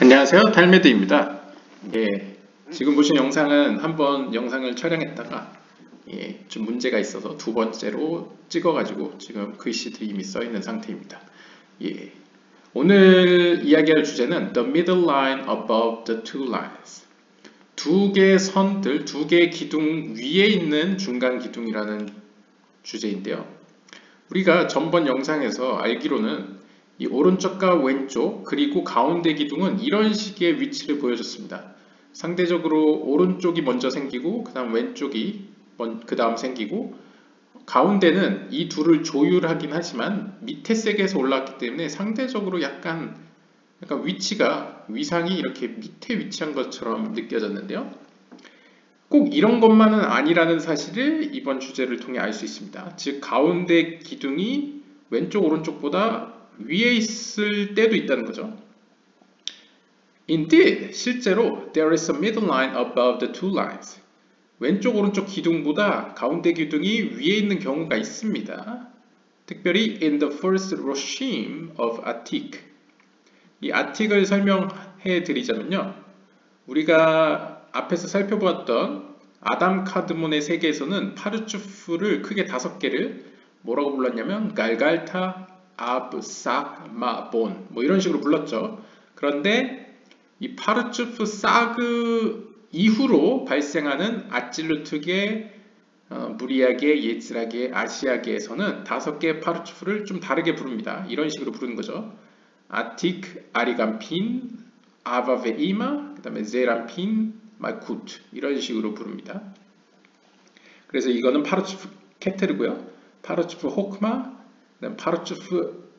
안녕하세요, 달메드입니다. 지금 보신 영상은 한번 영상을 촬영했다가 좀 문제가 있어서 두 번째로 찍어가지고 지금 글씨들이 이미 써 있는 상태입니다. 오늘 이야기할 주제는 The middle line above the two lines. 두 개의 선들, 두 개의 기둥 위에 있는 중간 기둥이라는 주제인데요. 우리가 전번 영상에서 알기로는 이 오른쪽과 왼쪽 그리고 가운데 기둥은 이런 식의 위치를 보여줬습니다. 상대적으로 오른쪽이 먼저 생기고 그 다음 왼쪽이 그 다음 생기고 가운데는 이 둘을 조율하긴 하지만 밑에 세게에서 올라왔기 때문에 상대적으로 약간 위상이 이렇게 밑에 위치한 것처럼 느껴졌는데요. 꼭 이런 것만은 아니라는 사실을 이번 주제를 통해 알 수 있습니다. 즉 가운데 기둥이 왼쪽 오른쪽보다 위에 있을 때도 있다는 거죠. Indeed, 실제로 there is a middle line above the two lines. 왼쪽 오른쪽 기둥보다 가운데 기둥이 위에 있는 경우가 있습니다. 특별히 in the first roshim of Atik. 이 아틱을 설명해 드리자면요. 우리가 앞에서 살펴보았던 아담 카드몬의 세계에서는 파르츠프를 크게 5개를 뭐라고 불렀냐면 갈갈타, 아브, 싹, 마, 본 뭐 이런 식으로 불렀죠. 그런데 이 파르츠프 사그 이후로 발생하는 아찔루트계, 무리아계, 예츠라계, 아시아계에서는 5개의 파르츠프를 좀 다르게 부릅니다. 이런 식으로 부르는 거죠. 아틱, 아리간핀, 아바베이마, 그 다음에 제란핀, 말쿠트 이런 식으로 부릅니다. 그래서 이거는 파르츠프 케테르고요. 파르츠프 호크마, 그다음 파르츠프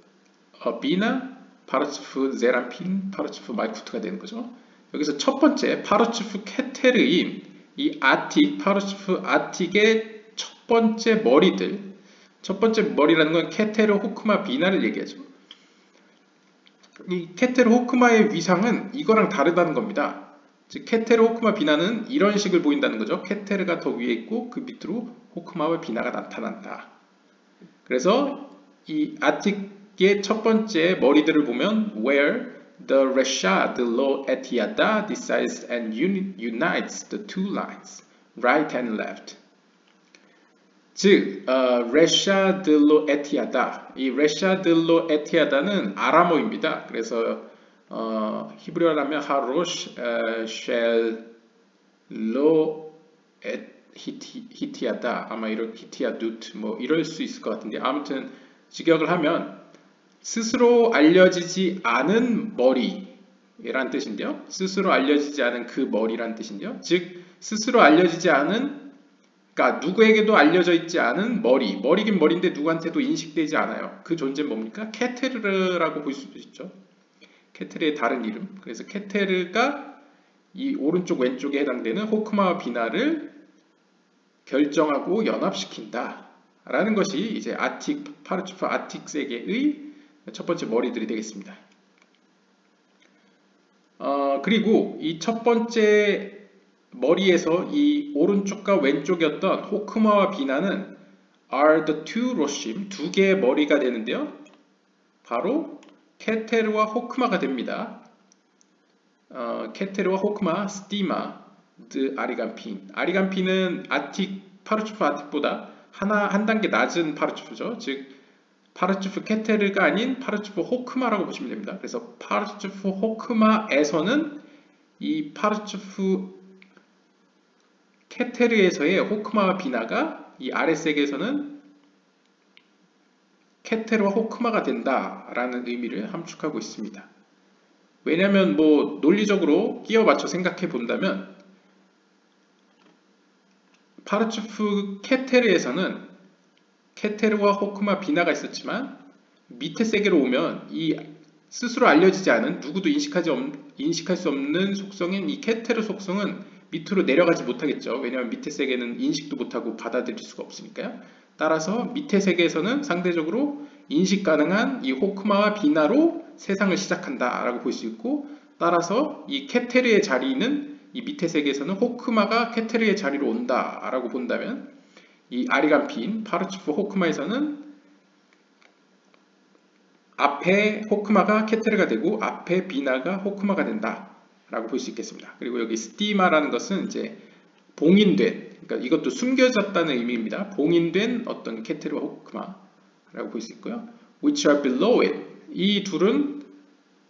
비나, 파르츠프 제란핀, 파르츠프 말쿠트가 되는 거죠. 여기서 첫 번째 파르츠프 케테르인 이 아틱, 파르츠프 아틱의 첫 번째 머리들, 첫 번째 머리라는 건 케테르, 호크마, 비나를 얘기하죠. 이 케테르, 호크마의 위상은 이거랑 다르다는 겁니다. 즉 케테르, 호크마, 비나는 이런 식을 보인다는 거죠. 케테르가 더 위에 있고 그 밑으로 호크마와 비나가 나타난다. 그래서 이 아틱의 첫 번째 머리들을 보면 where the Reshad lo Etiada decides and unites the two lines, right and left. 즉, Reshad lo Etiada. 이 Reshad lo Etiada는 아람어입니다. 그래서 히브리어라면 하로sh 쉘 로 히티아다, 아마 이런 히티아두트 뭐 이럴 수 있을 것 같은데, 아무튼 직역을 하면 스스로 알려지지 않은 머리란 뜻인데요. 스스로 알려지지 않은 그 머리란 뜻인데요. 즉 스스로 알려지지 않은, 그러니까 누구에게도 알려져 있지 않은 머리긴 머리인데 누구한테도 인식되지 않아요. 그 존재는 뭡니까? 케테르라고 볼 수도 있죠. 케테르의 다른 이름. 그래서 케테르가 이 오른쪽 왼쪽에 해당되는 호크마와 비나를 결정하고 연합시킨다 라는 것이 이제 아틱, 파르츠프 아틱 세계의 첫 번째 머리들이 되겠습니다. 그리고 이 첫 번째 머리에서 이 오른쪽과 왼쪽이었던 호크마와 비나는 are the two roshim, 두 개의 머리가 되는데요. 바로 케테르와 호크마가 됩니다. 케테르와 호크마, 스티마, 드 아리간핀. 아리간핀은 아틱, 파르츠프 아틱보다 한 단계 낮은 파르츠프죠. 즉 파르츠프 케테르가 아닌 파르츠프 호크마라고 보시면 됩니다. 그래서 파르츠프 호크마에서는 이 파르츠프 케테르에서의 호크마와 비나가 이 아랫세계에서는 케테르와 호크마가 된다라는 의미를 함축하고 있습니다. 왜냐하면 뭐 논리적으로 끼워 맞춰 생각해 본다면 파르츠프 케테르에서는 케테르와 호크마, 비나가 있었지만 밑에 세계로 오면 이 스스로 알려지지 않은, 누구도 인식할 수 없는 속성인 이 케테르 속성은 밑으로 내려가지 못하겠죠. 왜냐하면 밑에 세계는 인식도 못하고 받아들일 수가 없으니까요. 따라서 밑에 세계에서는 상대적으로 인식 가능한 이 호크마와 비나로 세상을 시작한다라고 볼 수 있고, 따라서 이 케테르의 자리는 이 밑에 세계에서는 호크마가 케테르의 자리로 온다라고 본다면 이 아리간핀, 파르츠프 호크마에서는 앞에 호크마가 케테르가 되고 앞에 비나가 호크마가 된다 라고 볼 수 있겠습니다. 그리고 여기 스티마라는 것은 이제 봉인된, 그러니까 이것도 숨겨졌다는 의미입니다. 봉인된 어떤 케테르와 호크마라고 볼 수 있고요. which are below it. 이 둘은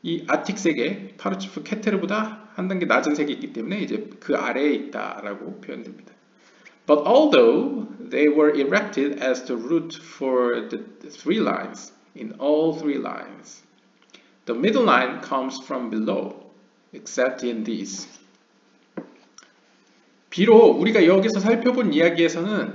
이 아틱 세계, 파르츠프 케테르보다 한 단계 낮은 세계에 있기 때문에 이제 그 아래에 있다라고 표현됩니다. But although they were erected as the route for the three lines, in all three lines, the middle line comes from below, except in these. 비록 우리가 여기서 살펴본 이야기에서는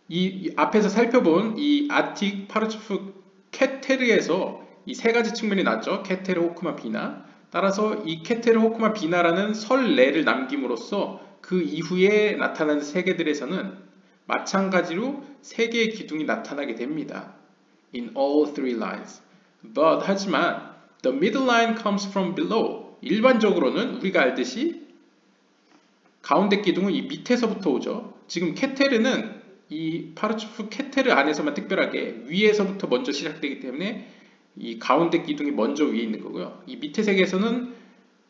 이 앞에서 살펴본 이 아틱 파르츠프 케테르에서 이 세 가지 측면이 나왔죠. 케테르, 호크마, 비나. 따라서 이 케테르, 호크마, 비나라는 설레를 남김으로써 그 이후에 나타나는 세계들에서는 마찬가지로 세 개의 기둥이 나타나게 됩니다. In all three lines. But 하지만 the middle line comes from below. 일반적으로는 우리가 알듯이 가운데 기둥은 이 밑에서부터 오죠. 지금 케테르는 이 파르츠프 케테르 안에서만 특별하게 위에서부터 먼저 시작되기 때문에 이 가운데 기둥이 먼저 위에 있는 거고요. 이 밑에 세계에서는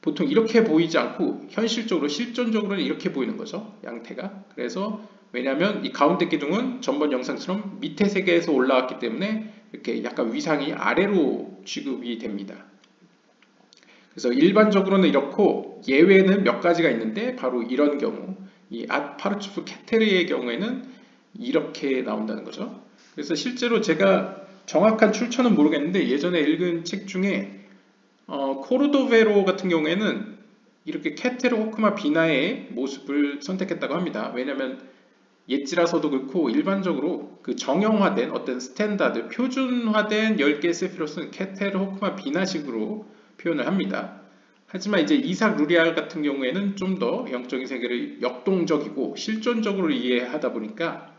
보통 이렇게 보이지 않고 현실적으로 실존적으로는 이렇게 보이는 거죠. 양태가. 그래서 왜냐하면 이 가운데 기둥은 전번 영상처럼 밑에 세계에서 올라왔기 때문에 이렇게 약간 위상이 아래로 취급이 됩니다. 그래서 일반적으로는 이렇고 예외는 몇 가지가 있는데 바로 이런 경우 이 파르츠프 케테르의 경우에는 이렇게 나온다는 거죠. 그래서 실제로 제가 정확한 출처는 모르겠는데 예전에 읽은 책 중에 코르도베로 같은 경우에는 이렇게 케테르, 호크마, 비나의 모습을 선택했다고 합니다. 왜냐하면 옛지라서도 그렇고 일반적으로 그 정형화된 어떤 스탠다드, 표준화된 10개의 세피로스는 케테르, 호크마, 비나식으로 표현을 합니다. 하지만 이제 이삭 루리알 같은 경우에는 좀 더 영적인 세계를 역동적이고 실존적으로 이해하다 보니까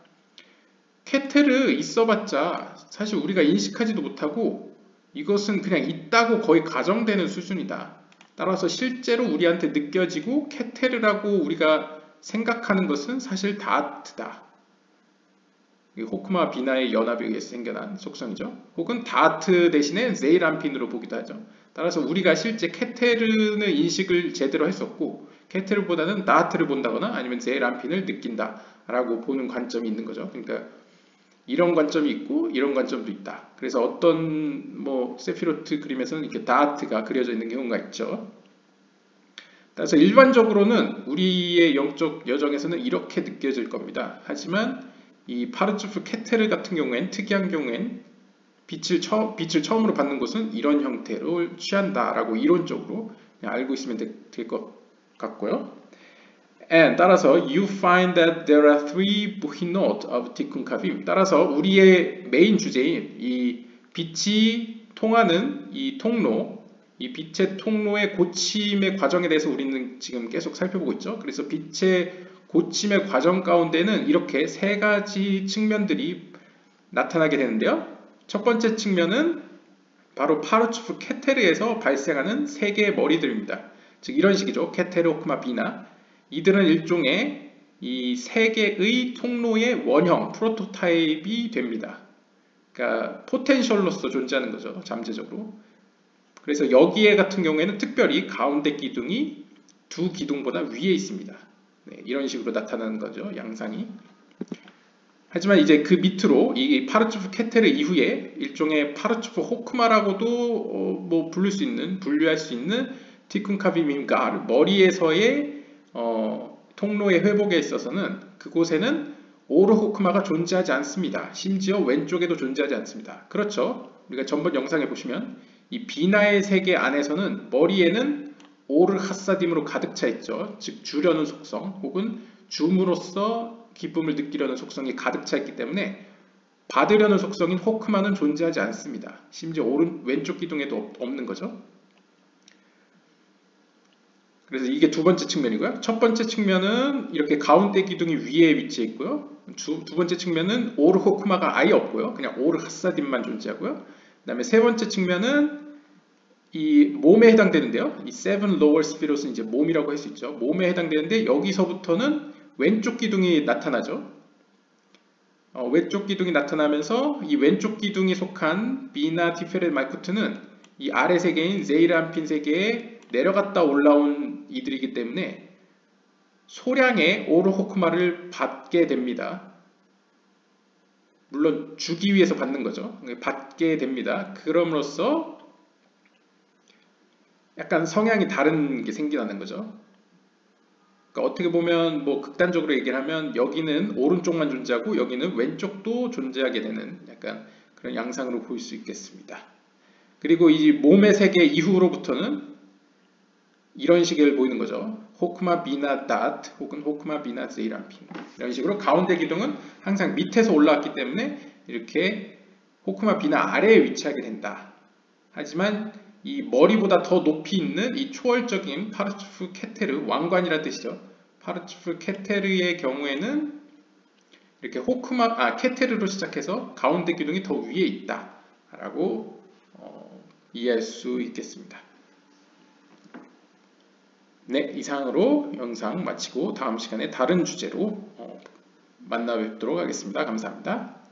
케테르 있어봤자 사실 우리가 인식하지도 못하고 이것은 그냥 있다고 거의 가정되는 수준이다. 따라서 실제로 우리한테 느껴지고 케테르라고 우리가 생각하는 것은 사실 다아트다. 호크마 비나의 연합에 의해서 생겨난 속성이죠. 혹은 다아트 대신에 제이람핀으로 보기도 하죠. 따라서 우리가 실제 케테르는 인식을 제대로 했었고 케테르보다는 다아트를 본다거나 아니면 제이람핀을 느낀다라고 보는 관점이 있는 거죠. 그러니까 이런 관점이 있고 이런 관점도 있다. 그래서 어떤 뭐 세피로트 그림에서는 이렇게 다아트가 그려져 있는 경우가 있죠. 따라서 일반적으로는 우리의 영적 여정에서는 이렇게 느껴질 겁니다. 하지만 이 파르츠프 케테르 같은 경우엔 특이한 경우엔 빛을 처음으로 받는 곳은 이런 형태를 취한다라고 이론적으로 그냥 알고 있으면 될 것 같고요. And 따라서 you find that there are three buhinot of tikkun kavim. 따라서 우리의 메인 주제인 이 빛이 통하는 이 통로, 이 빛의 통로의 고침의 과정에 대해서 우리는 지금 계속 살펴보고 있죠. 그래서 빛의 고침의 과정 가운데는 이렇게 세 가지 측면들이 나타나게 되는데요. 첫 번째 측면은 바로 파르츠프 케테르에서 발생하는 세 개의 머리들입니다. 즉 이런 식이죠. 케테르, 호크마, 비나. 이들은 일종의 이 세 개의 통로의 원형, 프로토타입이 됩니다. 그러니까 포텐셜로서 존재하는 거죠. 잠재적으로. 그래서 여기에 같은 경우에는 특별히 가운데 기둥이 두 기둥보다 위에 있습니다. 네, 이런 식으로 나타나는 거죠. 양상이. 하지만 이제 그 밑으로 이 파르츠프 케테르 이후에 일종의 파르츠프 호크마라고도 뭐 분류할 수 있는 티쿤 카비민가 머리에서의 통로의 회복에 있어서는 그곳에는 오르 호크마가 존재하지 않습니다. 심지어 왼쪽에도 존재하지 않습니다. 그렇죠. 우리가 전번 영상에 보시면 이 비나의 세계 안에서는 머리에는 오르 하사딤으로 가득 차 있죠. 즉 주려는 속성 혹은 줌으로써 기쁨을 느끼려는 속성이 가득 차 있기 때문에 받으려는 속성인 호크마는 존재하지 않습니다. 심지어 왼쪽 기둥에도 없는 거죠. 그래서 이게 두 번째 측면이고요. 첫 번째 측면은 이렇게 가운데 기둥이 위에 위치해 있고요. 두 번째 측면은 오르 호크마가 아예 없고요. 그냥 오르 하사딤만 존재하고요. 그 다음에 세 번째 측면은 이 몸에 해당되는데요. 이 seven lower spheros는 이제 몸이라고 할 수 있죠. 몸에 해당되는데 여기서부터는 왼쪽 기둥이 나타나죠. 왼쪽 기둥이 나타나면서 이 왼쪽 기둥이 속한 비나 티페렛 말쿠트는 이 아래 세계인 제이르안핀 세계에 내려갔다 올라온 이들이기 때문에 소량의 오르호크마를 받게 됩니다. 물론 주기 위해서 받는 거죠. 받게 됩니다. 그럼으로써 약간 성향이 다른 게 생겨나는 거죠. 그러니까 어떻게 보면 뭐 극단적으로 얘기를 하면 여기는 오른쪽만 존재하고 여기는 왼쪽도 존재하게 되는 약간 그런 양상으로 보일 수 있겠습니다. 그리고 이 몸의 세계 이후로부터는 이런 식을 보이는 거죠. 호크마 비나 닷 혹은 호크마 비나 제이란핀 이런 식으로 가운데 기둥은 항상 밑에서 올라왔기 때문에 이렇게 호크마 비나 아래에 위치하게 된다. 하지만 이 머리보다 더 높이 있는 이 초월적인 파르츠프 케테르, 왕관이라는 뜻이죠. 파르츠프 케테르의 경우에는 이렇게 케테르로 시작해서 가운데 기둥이 더 위에 있다 라고 이해할 수 있겠습니다. 네, 이상으로 영상 마치고 다음 시간에 다른 주제로 만나 뵙도록 하겠습니다. 감사합니다.